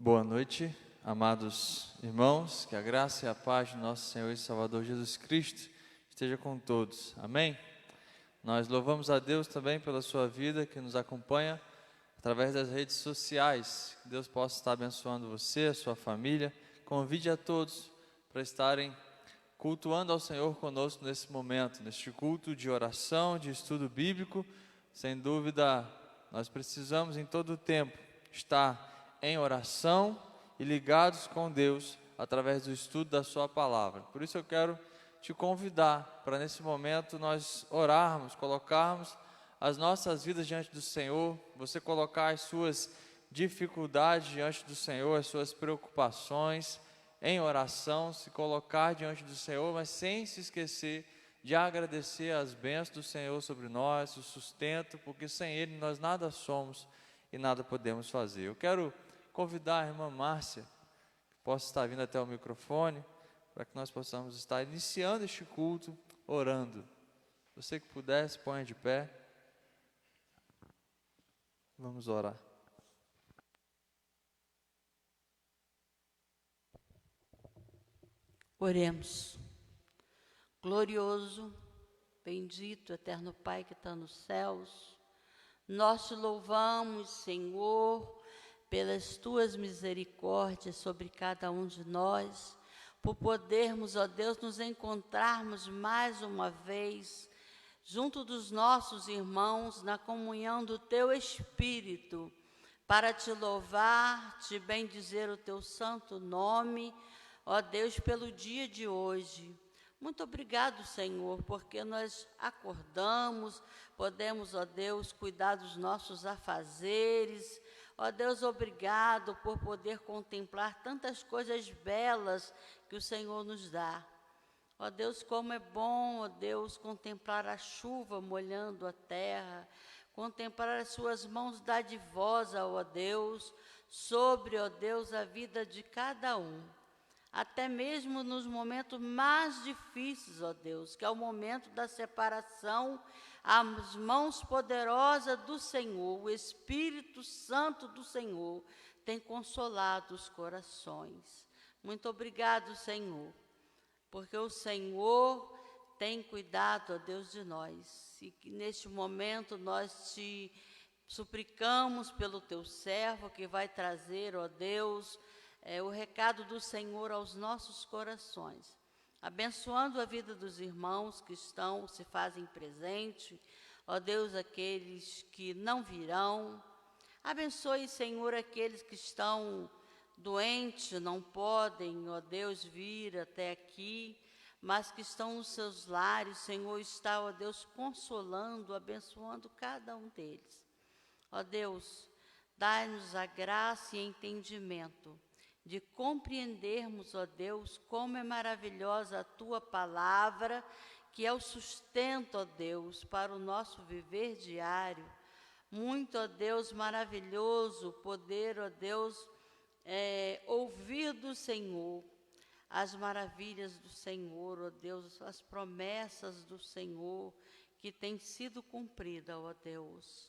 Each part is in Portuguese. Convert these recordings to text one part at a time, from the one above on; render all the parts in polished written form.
Boa noite, amados irmãos, que a graça e a paz de nosso Senhor e Salvador Jesus Cristo esteja com todos, amém? Nós louvamos a Deus também pela sua vida que nos acompanha através das redes sociais. Que Deus possa estar abençoando você, a sua família. Convide a todos para estarem cultuando ao Senhor conosco nesse momento, neste culto de oração, de estudo bíblico. Sem dúvida, nós precisamos em todo o tempo estar em oração e ligados com Deus através do estudo da sua palavra. Por isso eu quero te convidar para nesse momento nós orarmos, colocarmos as nossas vidas diante do Senhor, você colocar as suas dificuldades diante do Senhor, as suas preocupações em oração, se colocar diante do Senhor, mas sem se esquecer de agradecer as bênçãos do Senhor sobre nós, o sustento, porque sem Ele nós nada somos e nada podemos fazer. Eu quero convidar a irmã Márcia, que possa estar vindo até o microfone, para que nós possamos estar iniciando este culto orando. Você que puder, se ponha de pé. Vamos orar. Oremos. Glorioso, bendito, eterno Pai que está nos céus, nós te louvamos, Senhor, pelas tuas misericórdias sobre cada um de nós, por podermos, ó Deus, nos encontrarmos mais uma vez junto dos nossos irmãos na comunhão do teu Espírito, para te louvar, te bendizer o teu santo nome, ó Deus, pelo dia de hoje. Muito obrigado, Senhor, porque nós acordamos, podemos, ó Deus, cuidar dos nossos afazeres. Ó Deus, obrigado por poder contemplar tantas coisas belas que o Senhor nos dá. Ó Deus, como é bom, ó Deus, contemplar a chuva molhando a terra, contemplar as suas mãos dadivosas, ó Deus, sobre, ó Deus, a vida de cada um. Até mesmo nos momentos mais difíceis, ó Deus, que é o momento da separação, as mãos poderosas do Senhor, o Espírito Santo do Senhor, tem consolado os corações. Muito obrigado, Senhor, porque o Senhor tem cuidado, ó Deus, de nós. E que neste momento nós te suplicamos pelo teu servo, que vai trazer, ó Deus, o recado do Senhor aos nossos corações, abençoando a vida dos irmãos que se fazem presente, ó Deus, aqueles que não virão. Abençoe, Senhor, aqueles que estão doentes, não podem, ó Deus, vir até aqui, mas que estão nos seus lares. Senhor está, ó Deus, consolando, abençoando cada um deles. Ó Deus, dai-nos a graça e entendimento de compreendermos, ó Deus, como é maravilhosa a Tua palavra, que é o sustento, ó Deus, para o nosso viver diário. Muito, ó Deus, maravilhoso poder, ó Deus, ouvir do Senhor as maravilhas do Senhor, ó Deus, as promessas do Senhor que têm sido cumpridas, ó Deus,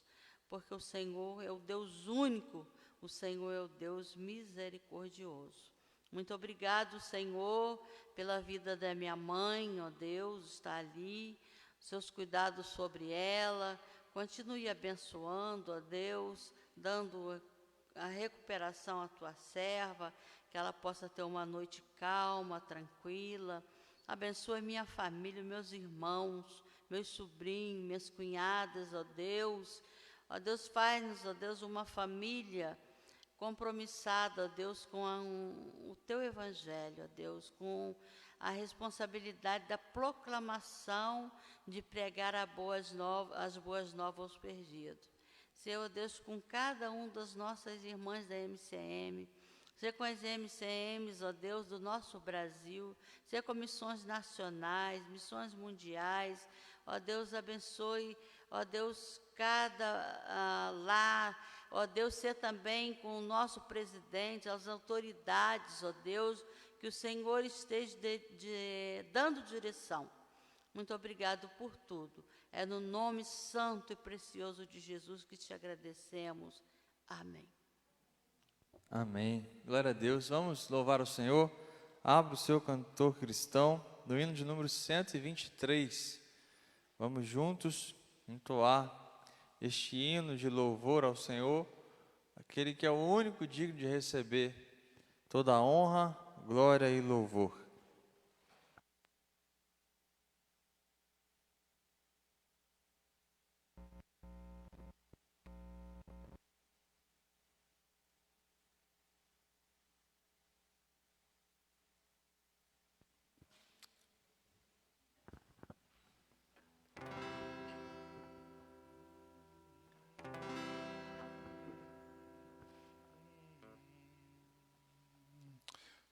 porque o Senhor é o Deus único. O Senhor é o Deus misericordioso. Muito obrigado, Senhor, pela vida da minha mãe, ó Deus, está ali, seus cuidados sobre ela. Continue abençoando, ó Deus, dando a recuperação à tua serva, que ela possa ter uma noite calma, tranquila. Abençoe minha família, meus irmãos, meus sobrinhos, minhas cunhadas, ó Deus. Ó Deus, faz-nos, ó Deus, uma família compromissada, ó Deus, com o Teu Evangelho, ó Deus, com a responsabilidade da proclamação de pregar as boas novas aos perdidos. Senhor, ó Deus, com cada um das nossas irmãs da MCM, seja com as MCMs, ó Deus, do nosso Brasil, seja com missões nacionais, missões mundiais, ó Deus, abençoe, ó Deus, cada lar, ó Deus, ser também com o nosso presidente, as autoridades, ó Deus, que o Senhor esteja dando direção. Muito obrigado por tudo. É no nome santo e precioso de Jesus que te agradecemos. Amém. Amém. Glória a Deus. Vamos louvar o Senhor. Abra o seu cantor cristão no hino de número 123. Vamos juntos entoar este hino de louvor ao Senhor, aquele que é o único digno de receber toda a honra, glória e louvor.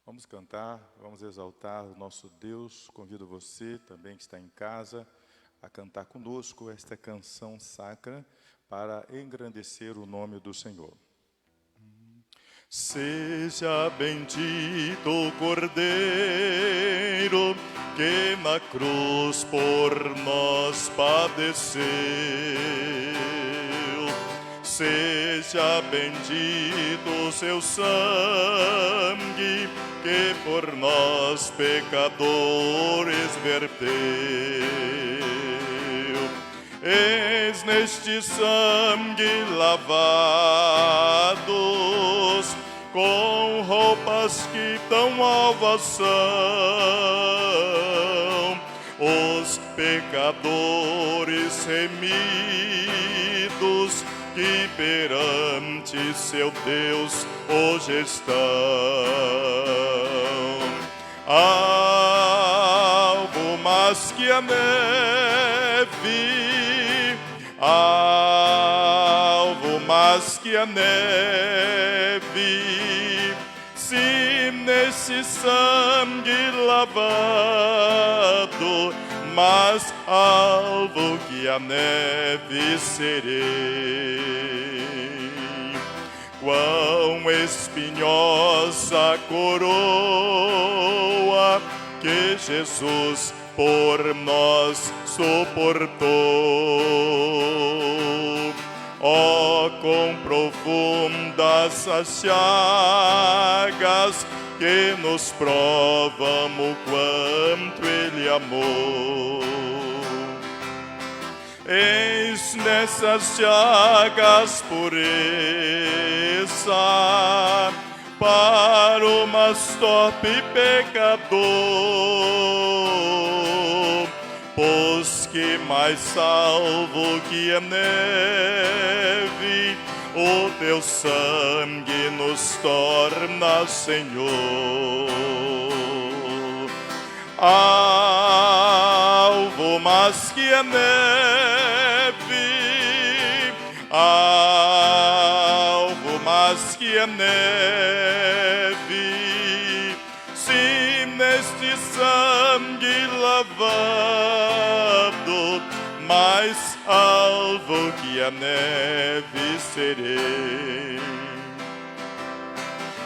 Vamos cantar, vamos exaltar o nosso Deus. Convido você também que está em casa a cantar conosco esta canção sacra para engrandecer o nome do Senhor. Seja bendito o Cordeiro que na cruz por nós padeceu. Seja bendito o seu sangue que por nós pecadores verteu. Eis neste sangue lavados, com roupas que tão alvas são, os pecadores remidos que perante seu Deus hoje estão. Alvo mais que a neve, alvo mais que a neve, se nesse sangue lavado, mais alvo que a neve serei. Quão espinhosa coroa que Jesus por nós suportou. Oh, quão profundas as chagas que nos provam o quanto Ele amou. Eis nessas chagas pureza para o mais torpe pecador, pois que mais salvo que a neve, o teu sangue nos torna, Senhor. Alvo mais que a neve, alvo mais que a neve, se neste sangue lavado, mais alvo que a neve serei.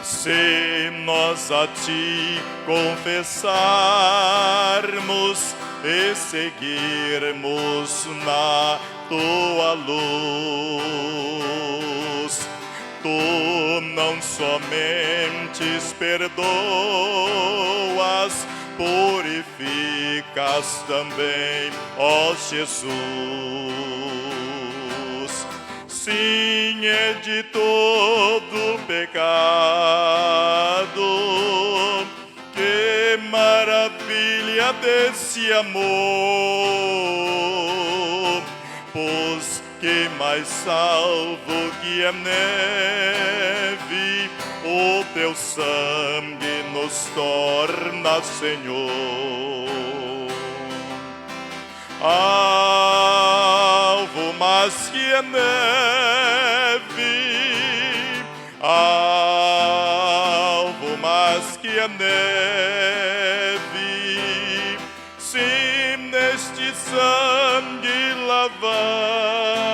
Se nós a ti confessarmos e seguirmos na tua luz, tu não somente perdoas, purificas também, ó Jesus. Sim, é de todo pecado, que maravilha desse amor, pois que mais salvo que a neve, o teu sangue nos torna, Senhor. Alvo mais que a neve, alvo mais que a neve, se neste sangue lavado,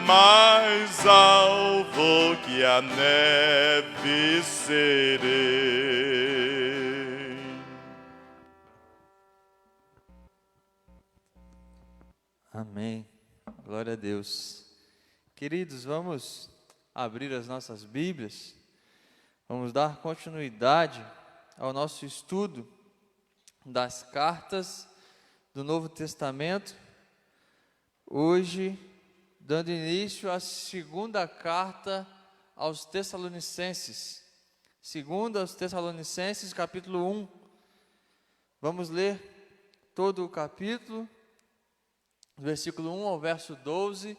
mais alvo que a neve serei. Amém. Glória a Deus. Queridos, vamos abrir as nossas Bíblias. Vamos dar continuidade ao nosso estudo das cartas do Novo Testamento. Hoje, dando início à segunda carta aos Tessalonicenses. Segunda aos Tessalonicenses, capítulo 1. Vamos ler todo o capítulo, versículo 1 ao verso 12,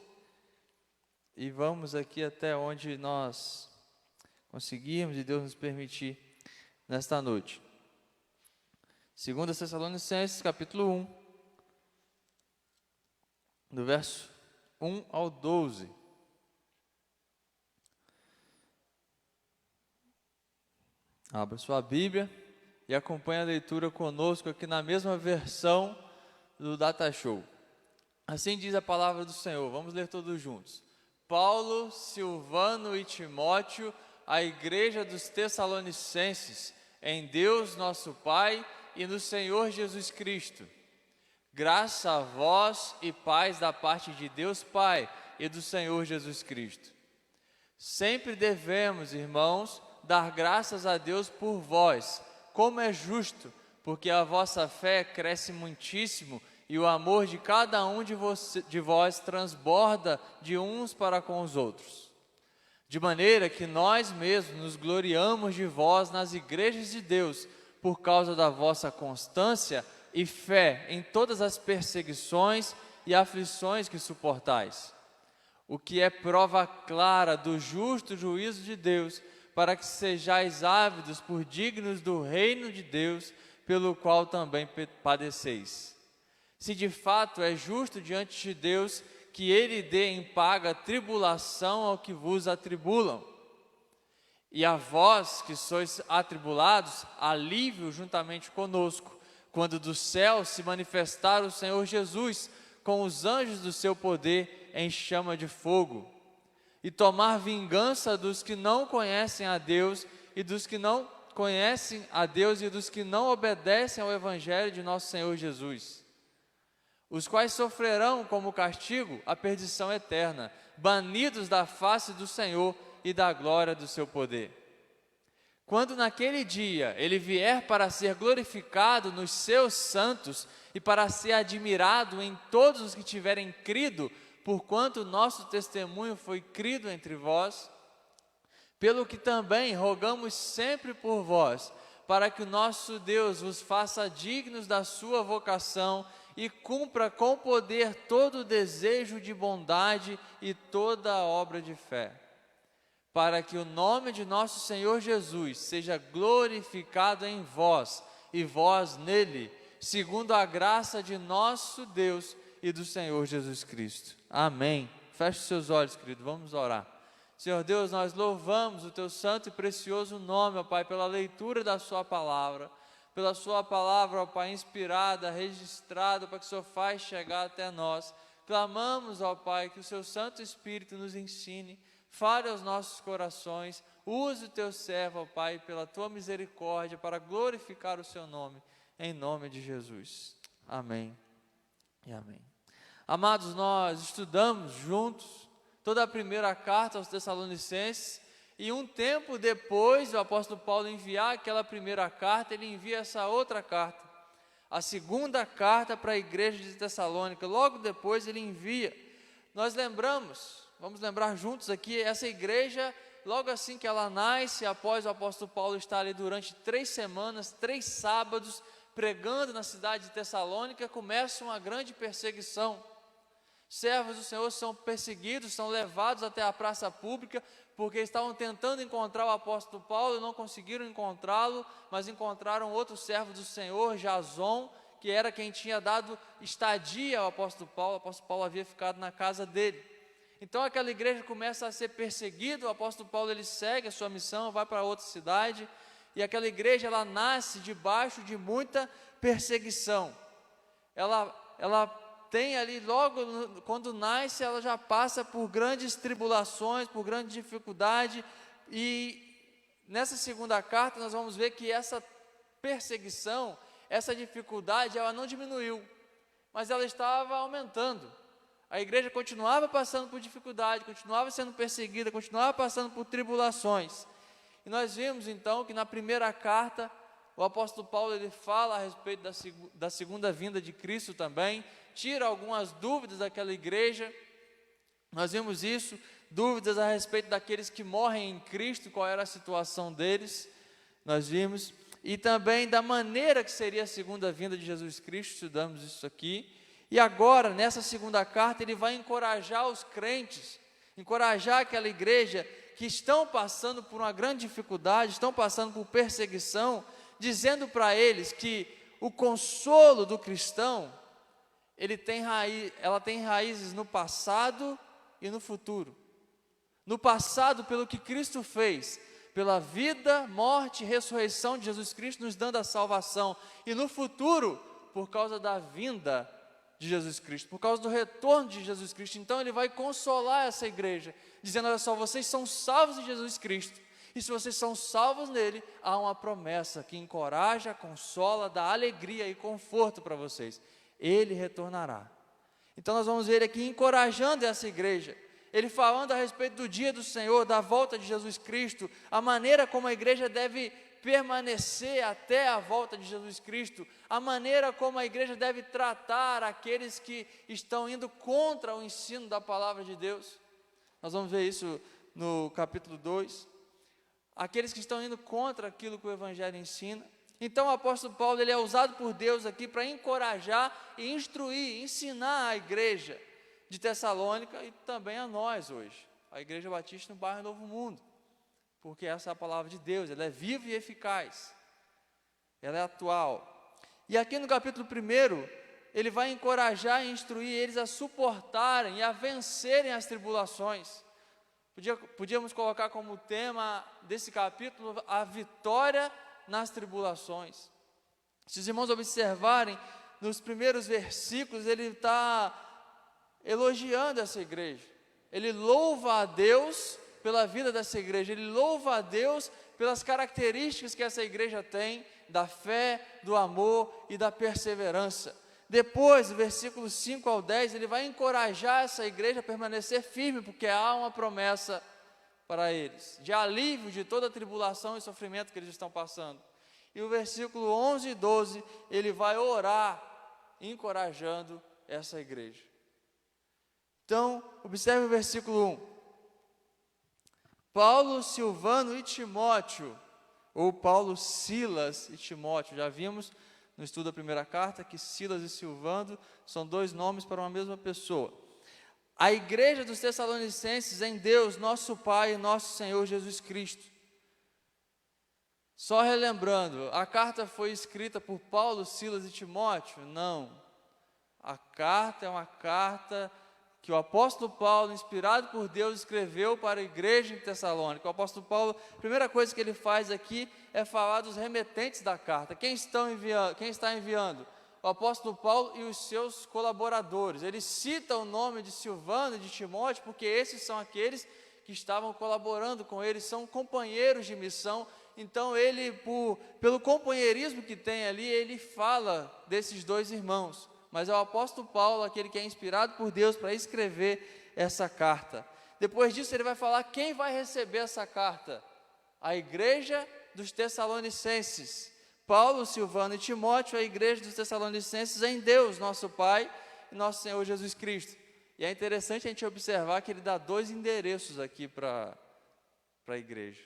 e vamos aqui até onde nós conseguirmos e Deus nos permitir nesta noite. 2 Tessalonicenses, capítulo 1, do verso 1 ao 12. Abra sua Bíblia e acompanhe a leitura conosco aqui na mesma versão do Data Show. Assim diz a palavra do Senhor, vamos ler todos juntos. Paulo, Silvano e Timóteo, a igreja dos Tessalonicenses, em Deus nosso Pai e no Senhor Jesus Cristo. Graça a vós e paz da parte de Deus Pai e do Senhor Jesus Cristo. Sempre devemos, irmãos, dar graças a Deus por vós, como é justo, porque a vossa fé cresce muitíssimo e o amor de cada um de vós transborda de uns para com os outros. De maneira que nós mesmos nos gloriamos de vós nas igrejas de Deus, por causa da vossa constância e fé em todas as perseguições e aflições que suportais, o que é prova clara do justo juízo de Deus, para que sejais ávidos por dignos do reino de Deus, pelo qual também padeceis. Se de fato é justo diante de Deus que Ele dê em paga tribulação ao que vos atribulam, e a vós que sois atribulados, alívio juntamente conosco, quando do céu se manifestar o Senhor Jesus, com os anjos do seu poder em chama de fogo, e tomar vingança dos que não conhecem a Deus e dos que não conhecem a Deus e dos que não obedecem ao Evangelho de nosso Senhor Jesus, os quais sofrerão como castigo a perdição eterna, banidos da face do Senhor e da glória do seu poder. Quando naquele dia Ele vier para ser glorificado nos seus santos e para ser admirado em todos os que tiverem crido, porquanto nosso testemunho foi crido entre vós, pelo que também rogamos sempre por vós, para que o nosso Deus vos faça dignos da sua vocação e cumpra com poder todo o desejo de bondade e toda a obra de fé, para que o nome de nosso Senhor Jesus seja glorificado em vós e vós nele, segundo a graça de nosso Deus e do Senhor Jesus Cristo. Amém. Feche os seus olhos, querido, vamos orar. Senhor Deus, nós louvamos o Teu santo e precioso nome, ó Pai, pela leitura da Sua palavra, ó Pai, inspirada, registrada, para que o Senhor faz chegar até nós. Clamamos, ó Pai, que o Seu Santo Espírito nos ensine, fale aos nossos corações, use o Teu servo, ó Pai, pela Tua misericórdia, para glorificar o Seu nome, em nome de Jesus. Amém e amém. Amados, nós estudamos juntos toda a primeira carta aos Tessalonicenses, e um tempo depois do apóstolo Paulo enviar aquela primeira carta, ele envia essa outra carta, a segunda carta para a igreja de Tessalônica. Logo depois ele envia, nós vamos lembrar juntos aqui, essa igreja, logo assim que ela nasce, após o apóstolo Paulo estar ali durante 3 semanas, 3 sábados, pregando na cidade de Tessalônica, começa uma grande perseguição. Servos do Senhor são perseguidos, são levados até a praça pública, porque estavam tentando encontrar o apóstolo Paulo e não conseguiram encontrá-lo, mas encontraram outro servo do Senhor, Jason, que era quem tinha dado estadia ao apóstolo Paulo. O apóstolo Paulo havia ficado na casa dele. Então aquela igreja começa a ser perseguida, o apóstolo Paulo ele segue a sua missão, vai para outra cidade, e aquela igreja ela nasce debaixo de muita perseguição. Ela tem ali, logo quando nasce, ela já passa por grandes tribulações, por grande dificuldade, e nessa segunda carta nós vamos ver que essa perseguição, essa dificuldade, ela não diminuiu, mas ela estava aumentando. A igreja continuava passando por dificuldade, continuava sendo perseguida, continuava passando por tribulações. E nós vimos então que na primeira carta, o apóstolo Paulo ele fala a respeito da segunda vinda de Cristo também, tira algumas dúvidas daquela igreja. Nós vimos isso, dúvidas a respeito daqueles que morrem em Cristo, qual era a situação deles, nós vimos, e também da maneira que seria a segunda vinda de Jesus Cristo, estudamos isso aqui. E agora, nessa segunda carta, ele vai encorajar os crentes, encorajar aquela igreja que estão passando por uma grande dificuldade, estão passando por perseguição, dizendo para eles que o consolo do cristão, ela tem raízes no passado e no futuro. No passado, pelo que Cristo fez, pela vida, morte e ressurreição de Jesus Cristo, nos dando a salvação. E no futuro, por causa da vinda de Jesus Cristo, por causa do retorno de Jesus Cristo. Então ele vai consolar essa igreja, dizendo: olha só, vocês são salvos em Jesus Cristo, e se vocês são salvos nele, há uma promessa que encoraja, consola, dá alegria e conforto para vocês: ele retornará. Então nós vamos ver aqui encorajando essa igreja, ele falando a respeito do dia do Senhor, da volta de Jesus Cristo, a maneira como a igreja deve permanecer até a volta de Jesus Cristo, a maneira como a igreja deve tratar aqueles que estão indo contra o ensino da palavra de Deus. Nós vamos ver isso no capítulo 2, aqueles que estão indo contra aquilo que o Evangelho ensina. Então o apóstolo Paulo ele é usado por Deus aqui para encorajar e instruir, ensinar a igreja de Tessalônica e também a nós hoje, a Igreja Batista no bairro Novo Mundo, porque essa é a palavra de Deus, ela é viva e eficaz, ela é atual. E aqui no capítulo 1, ele vai encorajar e instruir eles a suportarem e a vencerem as tribulações. Podíamos colocar como tema desse capítulo a vitória nas tribulações. Se os irmãos observarem, nos primeiros versículos, ele está elogiando essa igreja, ele louva a Deus pela vida dessa igreja, ele louva a Deus pelas características que essa igreja tem, da fé, do amor e da perseverança. Depois, do versículo 5 ao 10, ele vai encorajar essa igreja a permanecer firme, porque há uma promessa para eles, de alívio de toda a tribulação e sofrimento que eles estão passando. E o versículo 11 e 12, ele vai orar, encorajando essa igreja. Então, observe o versículo 1. Paulo, Silvano e Timóteo, ou Paulo, Silas e Timóteo. Já vimos no estudo da primeira carta que Silas e Silvano são dois nomes para uma mesma pessoa. A igreja dos Tessalonicenses em Deus, nosso Pai e nosso Senhor Jesus Cristo. Só relembrando, a carta foi escrita por Paulo, Silas e Timóteo? Não. A carta é uma carta que o apóstolo Paulo, inspirado por Deus, escreveu para a igreja em Tessalônica. O apóstolo Paulo, a primeira coisa que ele faz aqui é falar dos remetentes da carta. Quem está enviando? O apóstolo Paulo e os seus colaboradores. Ele cita o nome de Silvano e de Timóteo, porque esses são aqueles que estavam colaborando com ele, são companheiros de missão. Então ele, pelo companheirismo que tem ali, ele fala desses dois irmãos. Mas é o apóstolo Paulo, aquele que é inspirado por Deus para escrever essa carta. Depois disso ele vai falar quem vai receber essa carta: a igreja dos Tessalonicenses. Paulo, Silvano e Timóteo, a igreja dos Tessalonicenses em Deus, nosso Pai e nosso Senhor Jesus Cristo. E é interessante a gente observar que ele dá dois endereços aqui para a igreja.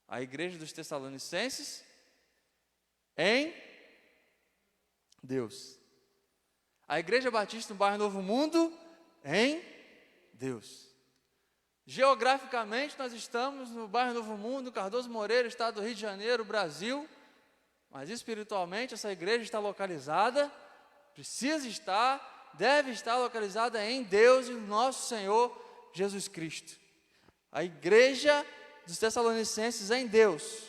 A igreja dos Tessalonicenses em Deus. A Igreja Batista no bairro Novo Mundo em Deus. Geograficamente nós estamos no bairro Novo Mundo, Cardoso Moreira, estado do Rio de Janeiro, Brasil. Mas espiritualmente essa igreja está localizada, precisa estar, deve estar localizada em Deus e no nosso Senhor Jesus Cristo. A igreja dos Tessalonicenses em Deus.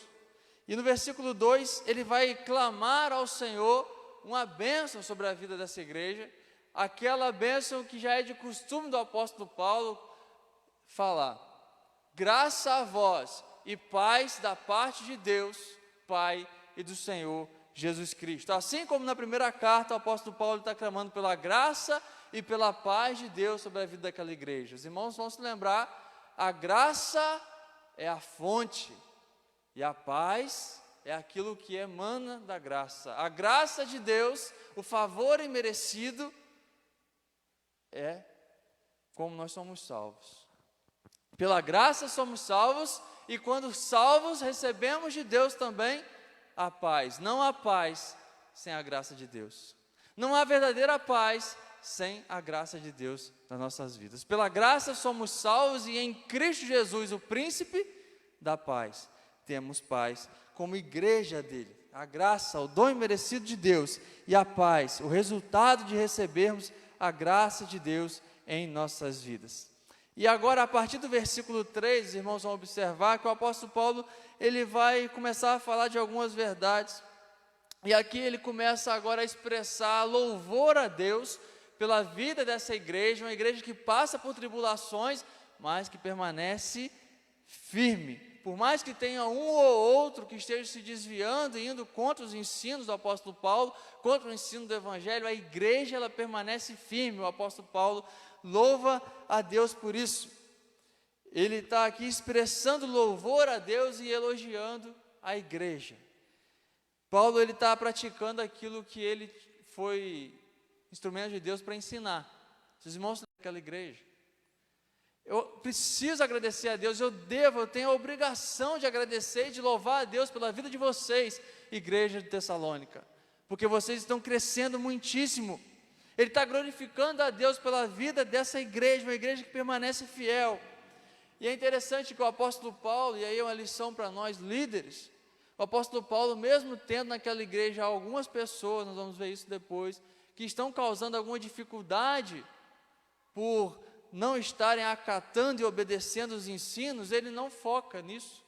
E no versículo 2 ele vai clamar ao Senhor uma bênção sobre a vida dessa igreja, aquela bênção que já é de costume do apóstolo Paulo falar: graça a vós e paz da parte de Deus, Pai e do Senhor Jesus Cristo. Assim como na primeira carta o apóstolo Paulo está clamando pela graça e pela paz de Deus sobre a vida daquela igreja. Os irmãos vão se lembrar, a graça é a fonte, e a paz é aquilo que emana da graça. A graça de Deus, o favor imerecido, é como nós somos salvos. Pela graça somos salvos, e quando salvos, recebemos de Deus também a paz. Não há paz sem a graça de Deus. Não há verdadeira paz sem a graça de Deus nas nossas vidas. Pela graça somos salvos, e em Cristo Jesus, o príncipe da paz, temos paz como igreja dele. A graça, o dom imerecido de Deus, e a paz, o resultado de recebermos a graça de Deus em nossas vidas. E agora, a partir do versículo 3, os irmãos vão observar que o apóstolo Paulo, ele vai começar a falar de algumas verdades, e aqui ele começa agora a expressar louvor a Deus pela vida dessa igreja, uma igreja que passa por tribulações, mas que permanece firme. Por mais que tenha um ou outro que esteja se desviando e indo contra os ensinos do apóstolo Paulo, contra o ensino do evangelho, a igreja ela permanece firme. O apóstolo Paulo louva a Deus por isso. Ele está aqui expressando louvor a Deus e elogiando a igreja. Paulo ele está praticando aquilo que ele foi instrumento de Deus para ensinar. Os irmãos daquela igreja, eu preciso agradecer a Deus, eu tenho a obrigação de agradecer e de louvar a Deus pela vida de vocês, igreja de Tessalônica, porque vocês estão crescendo muitíssimo. Ele está glorificando a Deus pela vida dessa igreja, uma igreja que permanece fiel. E é interessante que o apóstolo Paulo, e aí é uma lição para nós líderes, o apóstolo Paulo, mesmo tendo naquela igreja algumas pessoas, nós vamos ver isso depois, que estão causando alguma dificuldade por não estarem acatando e obedecendo os ensinos, ele não foca nisso.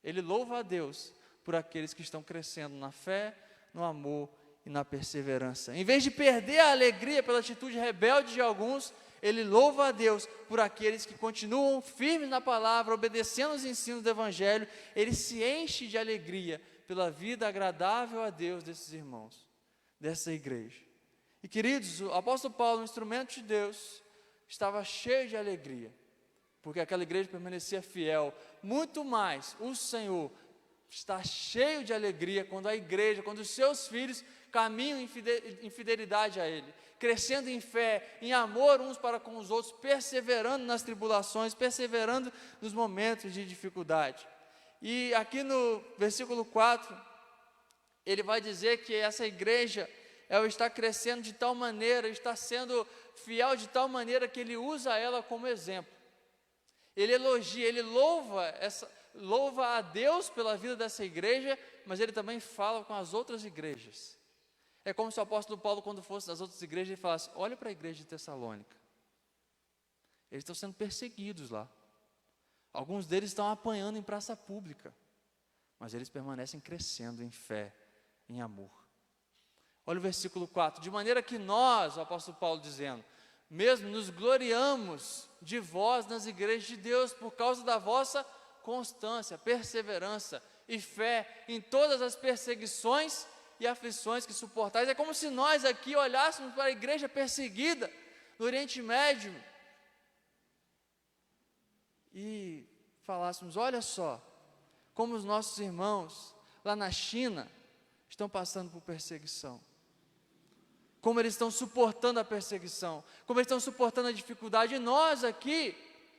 Ele louva a Deus por aqueles que estão crescendo na fé, no amor e na perseverança. Em vez de perder a alegria pela atitude rebelde de alguns, ele louva a Deus por aqueles que continuam firmes na palavra, obedecendo os ensinos do evangelho. Ele se enche de alegria pela vida agradável a Deus desses irmãos, dessa igreja. E queridos, o apóstolo Paulo, um instrumento de Deus, estava cheio de alegria, porque aquela igreja permanecia fiel. Muito mais, o Senhor está cheio de alegria quando a igreja, quando os seus filhos caminham em fidelidade a Ele, crescendo em fé, em amor uns para com os outros, perseverando nas tribulações, perseverando nos momentos de dificuldade. E aqui no versículo 4, ele vai dizer que essa igreja, ela está crescendo de tal maneira, está sendo fiel de tal maneira que ele usa ela como exemplo. Ele elogia, ele louva a Deus pela vida dessa igreja, mas ele também fala com as outras igrejas. É como se o apóstolo Paulo, quando fosse das outras igrejas, ele falasse: olha para a igreja de Tessalônica, eles estão sendo perseguidos lá, alguns deles estão apanhando em praça pública, mas eles permanecem crescendo em fé, em amor. Olha o versículo 4, de maneira que nós, o apóstolo Paulo dizendo, mesmo nos gloriamos de vós nas igrejas de Deus, por causa da vossa constância, perseverança e fé em todas as perseguições e aflições que suportais. É como se nós aqui olhássemos para a igreja perseguida no Oriente Médio e falássemos: olha só, como os nossos irmãos lá na China estão passando por perseguição, como eles estão suportando a perseguição, como eles estão suportando a dificuldade. E nós aqui,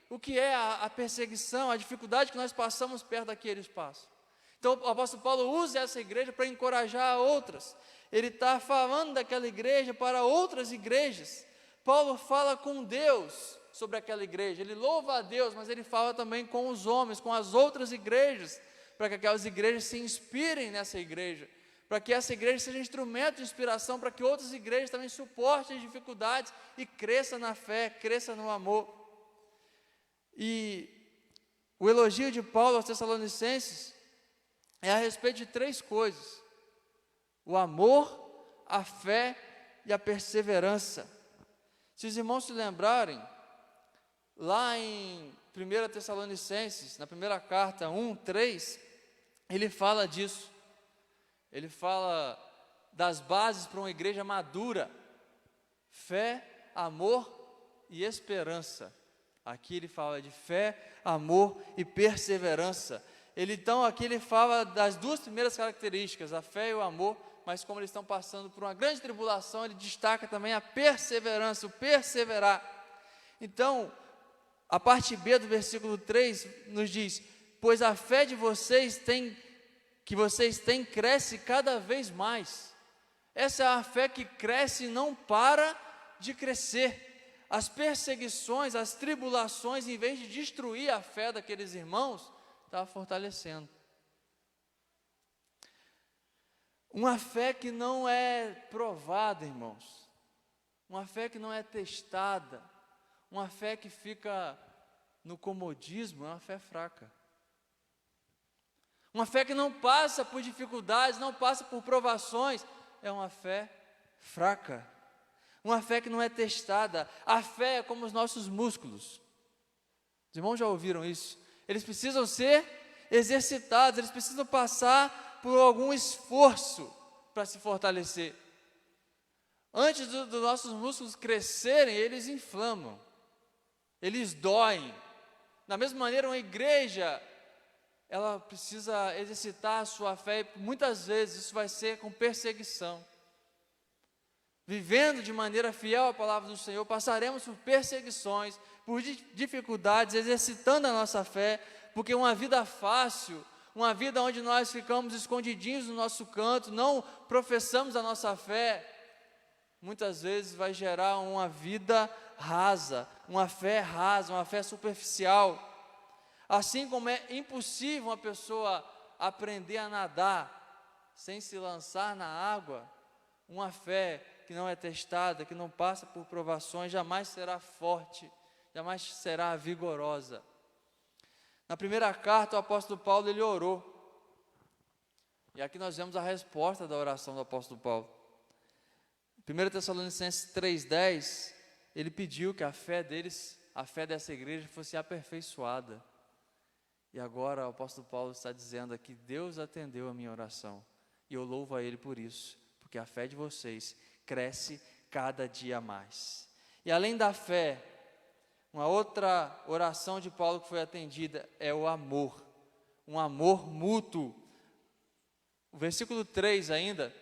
o que é a perseguição, a dificuldade que nós passamos perto daqui eles passam. Então o apóstolo Paulo usa essa igreja para encorajar outras. Ele está falando daquela igreja para outras igrejas. Paulo fala com Deus sobre aquela igreja, ele louva a Deus, mas ele fala também com os homens, com as outras igrejas, para que aquelas igrejas se inspirem nessa igreja, para que essa igreja seja instrumento de inspiração, para que outras igrejas também suportem as dificuldades e cresçam na fé, cresçam no amor. E o elogio de Paulo aos Tessalonicenses é a respeito de três coisas: o amor, a fé e a perseverança. Se os irmãos se lembrarem, lá em 1 Tessalonicenses, na primeira carta 1:3, ele fala disso. Ele fala das bases para uma igreja madura: fé, amor e esperança. Aqui ele fala de fé, amor e perseverança. Aqui ele fala das duas primeiras características, a fé e o amor, mas como eles estão passando por uma grande tribulação, ele destaca também a perseverança, o perseverar. Então, a parte B do versículo 3 nos diz: pois a fé de que vocês têm cresce cada vez mais. Essa é a fé que cresce e não para de crescer. As perseguições, as tribulações, em vez de destruir a fé daqueles irmãos, estava fortalecendo. Uma fé que não é provada, irmãos. Uma fé que não é testada. Uma fé que fica no comodismo é uma fé fraca. Uma fé que não passa por dificuldades, não passa por provações, é uma fé fraca. Uma fé que não é testada. A fé é como os nossos músculos. Os irmãos já ouviram isso? Eles precisam ser exercitados, eles precisam passar por algum esforço para se fortalecer. Antes dos nossos músculos crescerem, eles inflamam, eles doem. Da mesma maneira, uma igreja, ela precisa exercitar a sua fé, e muitas vezes isso vai ser com perseguição. Vivendo de maneira fiel à palavra do Senhor, passaremos por perseguições, por dificuldades, exercitando a nossa fé, porque uma vida fácil, uma vida onde nós ficamos escondidinhos no nosso canto, não professamos a nossa fé, muitas vezes vai gerar uma vida rasa, uma fé superficial. Assim como é impossível uma pessoa aprender a nadar sem se lançar na água, uma fé que não é testada, que não passa por provações, jamais será forte, jamais será vigorosa. Na primeira carta, o apóstolo Paulo, ele orou. E aqui nós vemos a resposta da oração do apóstolo Paulo. 1 Tessalonicenses 3,10, ele pediu que a fé dessa igreja fosse aperfeiçoada. E agora o apóstolo Paulo está dizendo aqui: Deus atendeu a minha oração, e eu louvo a Ele por isso, porque a fé de vocês cresce cada dia mais. E além da fé, uma outra oração de Paulo que foi atendida é o amor, um amor mútuo. O versículo 3 ainda,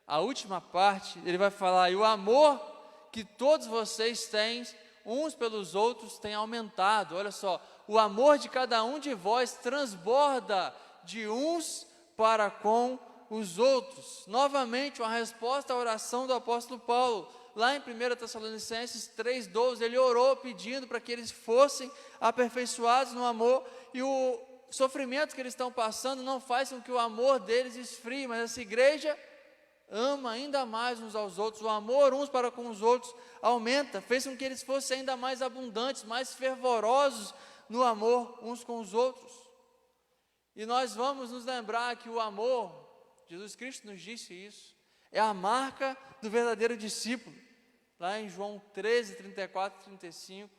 a última parte, ele vai falar: e o amor que todos vocês têm uns pelos outros tem aumentado. Olha só, o amor de cada um de vós transborda de uns para com os outros. Novamente, uma resposta à oração do apóstolo Paulo. Lá em 1 Tessalonicenses 3,12, ele orou pedindo para que eles fossem aperfeiçoados no amor, e o sofrimento que eles estão passando não faz com que o amor deles esfrie, mas essa igreja ama ainda mais uns aos outros, o amor uns para com os outros aumenta, fez com que eles fossem ainda mais abundantes, mais fervorosos no amor uns com os outros. E nós vamos nos lembrar que o amor, Jesus Cristo nos disse isso, é a marca do verdadeiro discípulo. Lá em João 13, 34 e 35,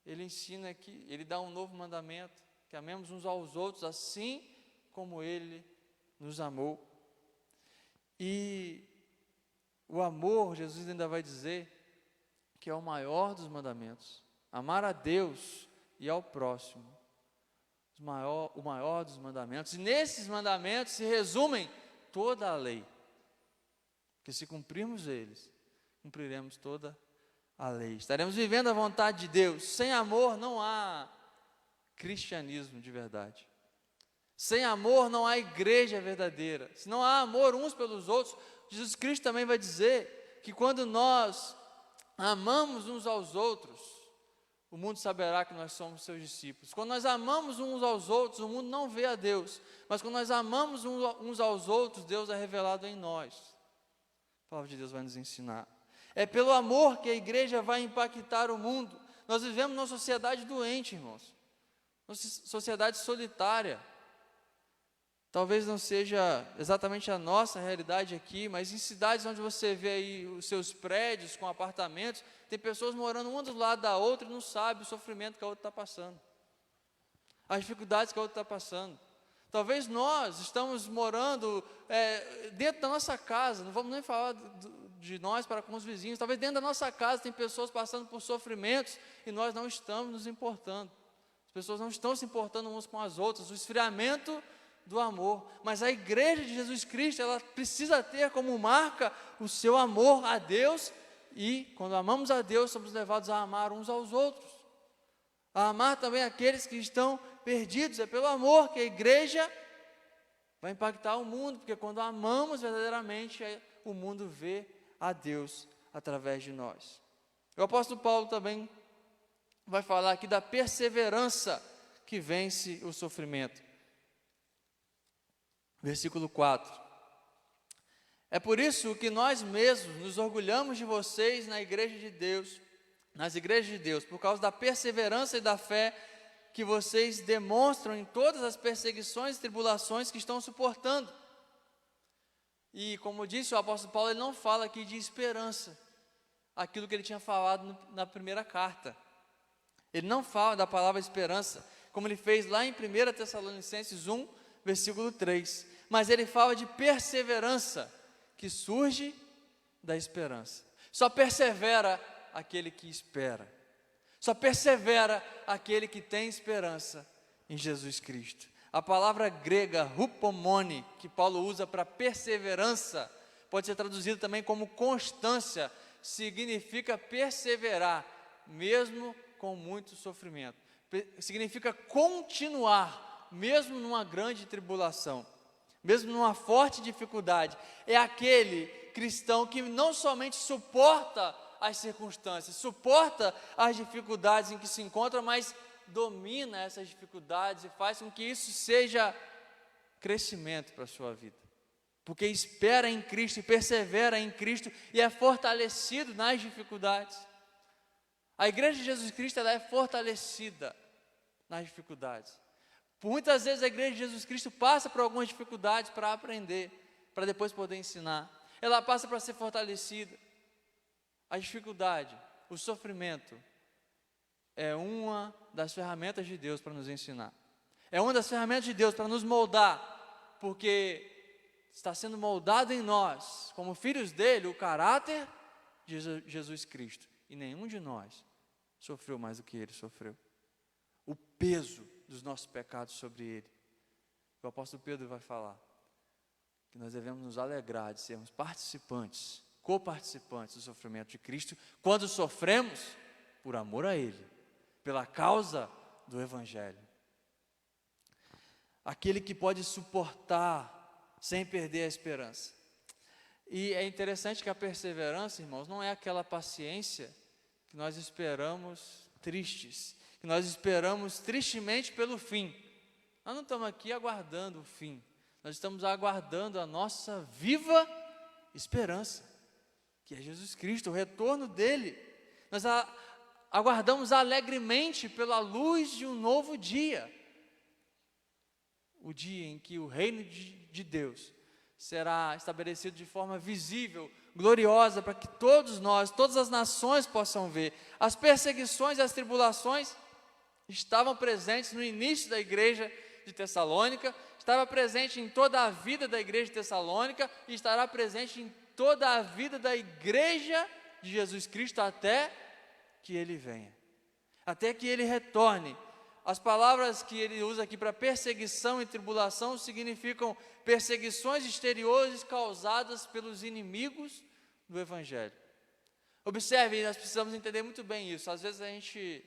ele ensina que ele dá um novo mandamento, que amemos uns aos outros assim como ele nos amou. E o amor, Jesus ainda vai dizer que é o maior dos mandamentos. Amar a Deus e ao próximo, o maior dos mandamentos. E nesses mandamentos se resumem toda a lei. Que se cumprirmos eles, cumpriremos toda a lei. Estaremos vivendo a vontade de Deus. Sem amor não há cristianismo de verdade. Sem amor não há igreja verdadeira. Se não há amor uns pelos outros, Jesus Cristo também vai dizer que quando nós amamos uns aos outros, o mundo saberá que nós somos seus discípulos. Quando nós amamos uns aos outros, o mundo não vê a Deus. Mas quando nós amamos uns aos outros, Deus é revelado em nós. A palavra de Deus vai nos ensinar. É pelo amor que a igreja vai impactar o mundo. Nós vivemos numa sociedade doente, irmãos. Uma sociedade solitária. Talvez não seja exatamente a nossa realidade aqui, mas em cidades onde você vê aí os seus prédios com apartamentos, tem pessoas morando uma do lado da outra e não sabe o sofrimento que a outra está passando, as dificuldades que a outra está passando. Talvez nós estamos morando dentro da nossa casa, não vamos nem falar de nós para com os vizinhos. Talvez dentro da nossa casa tem pessoas passando por sofrimentos e nós não estamos nos importando. As pessoas não estão se importando umas com as outras. O esfriamento do amor. Mas a igreja de Jesus Cristo, ela precisa ter como marca o seu amor a Deus, e quando amamos a Deus, somos levados a amar uns aos outros. A amar também aqueles que estão perdidos. É pelo amor que a igreja vai impactar o mundo, porque quando amamos verdadeiramente, o mundo vê a Deus através de nós. O apóstolo Paulo também vai falar aqui da perseverança que vence o sofrimento. Versículo 4. É por isso que nós mesmos nos orgulhamos de vocês na igreja de Deus, nas igrejas de Deus, por causa da perseverança e da fé que vocês demonstram em todas as perseguições e tribulações que estão suportando. E como disse o apóstolo Paulo, ele não fala aqui de esperança, aquilo que ele tinha falado na primeira carta. Ele não fala da palavra esperança, como ele fez lá em 1 Tessalonicenses 1, versículo 3. Mas ele fala de perseverança, que surge da esperança. Só persevera aquele que espera. Só persevera aquele que tem esperança em Jesus Cristo. A palavra grega hupomone, que Paulo usa para perseverança, pode ser traduzida também como constância, significa perseverar, mesmo com muito sofrimento. Significa continuar, mesmo numa grande tribulação, mesmo numa forte dificuldade. É aquele cristão que não somente suporta as circunstâncias, suporta as dificuldades em que se encontra, mas domina essas dificuldades e faz com que isso seja crescimento para a sua vida, porque espera em Cristo e persevera em Cristo e é fortalecido nas dificuldades. A igreja de Jesus Cristo, ela é fortalecida nas dificuldades. Muitas vezes a igreja de Jesus Cristo passa por algumas dificuldades para aprender, para depois poder ensinar. Ela passa para ser fortalecida. A dificuldade, o sofrimento, é uma das ferramentas de Deus para nos ensinar. É uma das ferramentas de Deus para nos moldar, porque está sendo moldado em nós, como filhos dele, o caráter de Jesus Cristo. E nenhum de nós sofreu mais do que ele sofreu. O peso dos nossos pecados sobre ele. O apóstolo Pedro vai falar que nós devemos nos alegrar de sermos participantes, coparticipantes do sofrimento de Cristo, quando sofremos por amor a ele, pela causa do Evangelho. Aquele que pode suportar sem perder a esperança. E é interessante que a perseverança, irmãos, não é aquela paciência que nós esperamos tristes, que nós esperamos tristemente pelo fim. Nós não estamos aqui aguardando o fim, nós estamos aguardando a nossa viva esperança, que é Jesus Cristo, o retorno dele. Nós aguardamos alegremente pela luz de um novo dia, o dia em que o reino de Deus será estabelecido de forma visível, gloriosa, para que todos nós, todas as nações possam ver. As perseguições e as tribulações estavam presentes no início da igreja de Tessalônica, estava presente em toda a vida da igreja de Tessalônica e estará presente em toda a vida da igreja de Jesus Cristo até que ele venha, até que ele retorne. As palavras que ele usa aqui para perseguição e tribulação significam perseguições exteriores causadas pelos inimigos do Evangelho. Observe, nós precisamos entender muito bem isso. Às vezes a gente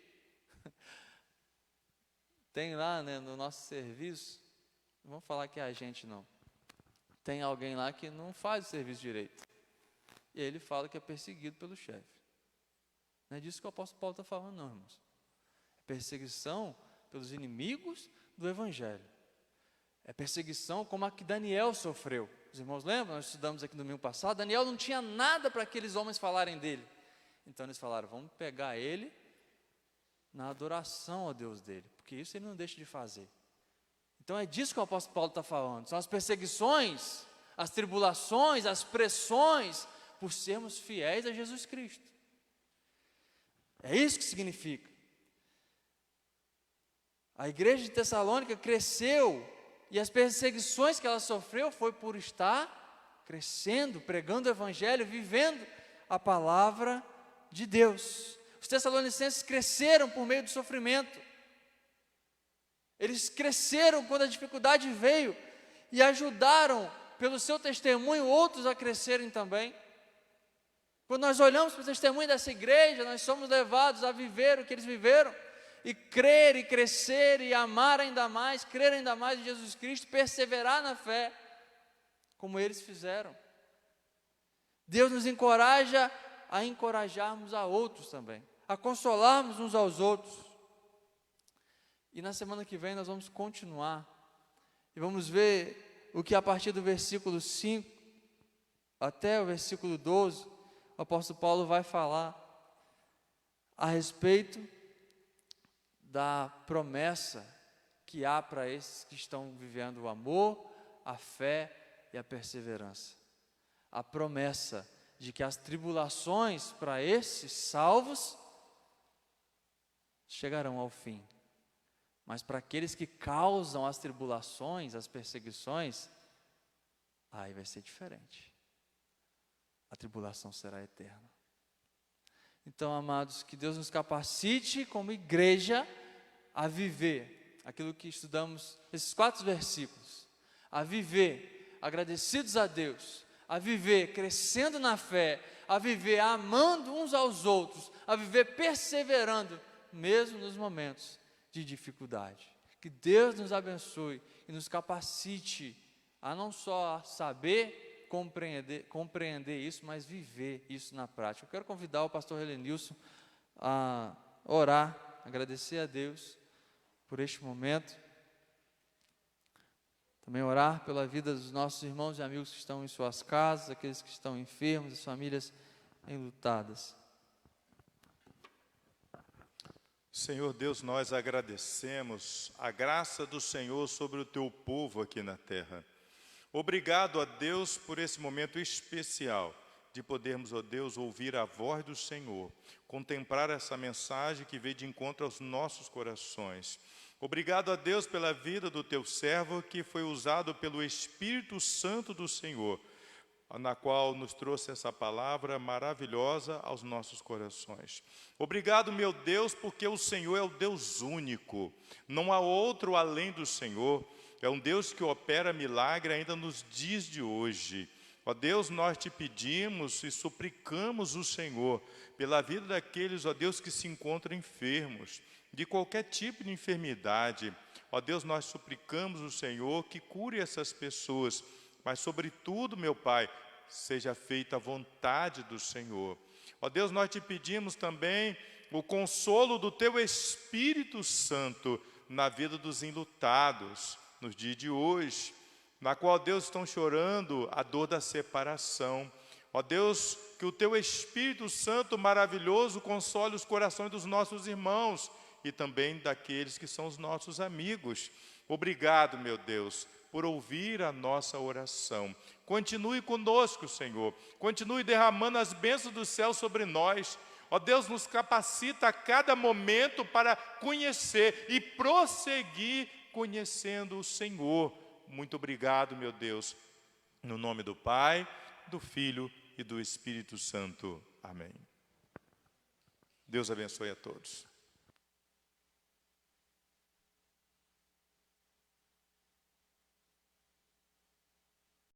tem lá, né, no nosso serviço, não vamos falar que é a gente não, tem alguém lá que não faz o serviço direito, e aí ele fala que é perseguido pelo chefe. Não é disso que o apóstolo Paulo está falando não, irmãos. Perseguição pelos inimigos do Evangelho. É perseguição como a que Daniel sofreu. Os irmãos lembram? Nós estudamos aqui no domingo passado. Daniel não tinha nada para aqueles homens falarem dele. Então eles falaram, vamos pegar ele na adoração ao Deus dele, porque isso ele não deixa de fazer. Então é disso que o apóstolo Paulo está falando. São as perseguições, as tribulações, as pressões por sermos fiéis a Jesus Cristo. É isso que significa. A igreja de Tessalônica cresceu e as perseguições que ela sofreu foi por estar crescendo, pregando o Evangelho, vivendo a palavra de Deus. Os tessalonicenses cresceram por meio do sofrimento. Eles cresceram quando a dificuldade veio e ajudaram, pelo seu testemunho, outros a crescerem também. Quando nós olhamos para o testemunho dessa igreja, nós somos levados a viver o que eles viveram, e crer, e crescer, e amar ainda mais, crer ainda mais em Jesus Cristo, perseverar na fé, como eles fizeram. Deus nos encoraja a encorajarmos a outros também, a consolarmos uns aos outros. E na semana que vem nós vamos continuar, e vamos ver o que a partir do versículo 5 até o versículo 12, o apóstolo Paulo vai falar a respeito da promessa que há para esses que estão vivendo o amor, a fé e a perseverança. A promessa de que as tribulações para esses salvos chegarão ao fim. Mas para aqueles que causam as tribulações, as perseguições, aí vai ser diferente. A tribulação será eterna. Então, amados, que Deus nos capacite como igreja a viver aquilo que estudamos, esses 4 versículos, a viver agradecidos a Deus, a viver crescendo na fé, a viver amando uns aos outros, a viver perseverando, mesmo nos momentos de dificuldade. Que Deus nos abençoe e nos capacite a não só saber, compreender isso, mas viver isso na prática. Eu quero convidar o pastor Helenilson a orar, agradecer a Deus por este momento. Também orar pela vida dos nossos irmãos e amigos que estão em suas casas, aqueles que estão enfermos, as famílias enlutadas. Senhor Deus, nós agradecemos a graça do Senhor sobre o teu povo aqui na terra. Obrigado a Deus por esse momento especial de podermos, ó Deus, ouvir a voz do Senhor, contemplar essa mensagem que veio de encontro aos nossos corações. Obrigado a Deus pela vida do teu servo que foi usado pelo Espírito Santo do Senhor, na qual nos trouxe essa palavra maravilhosa aos nossos corações. Obrigado, meu Deus, porque o Senhor é o Deus único, não há outro além do Senhor, é um Deus que opera milagre ainda nos dias de hoje. Ó Deus, nós te pedimos e suplicamos o Senhor pela vida daqueles, ó Deus, que se encontram enfermos, de qualquer tipo de enfermidade. Ó Deus, nós suplicamos o Senhor que cure essas pessoas, mas sobretudo, meu Pai, seja feita a vontade do Senhor. Ó Deus, nós te pedimos também o consolo do teu Espírito Santo na vida dos enlutados, nos dias de hoje, na qual, Deus, estão chorando a dor da separação. Ó Deus, que o teu Espírito Santo maravilhoso console os corações dos nossos irmãos e também daqueles que são os nossos amigos. Obrigado, meu Deus, por ouvir a nossa oração. Continue conosco, Senhor. Continue derramando as bênçãos do céu sobre nós. Ó Deus, nos capacita a cada momento para conhecer e prosseguir conhecendo o Senhor. Muito obrigado, meu Deus. No nome do Pai, do Filho e do Espírito Santo. Amém. Deus abençoe a todos.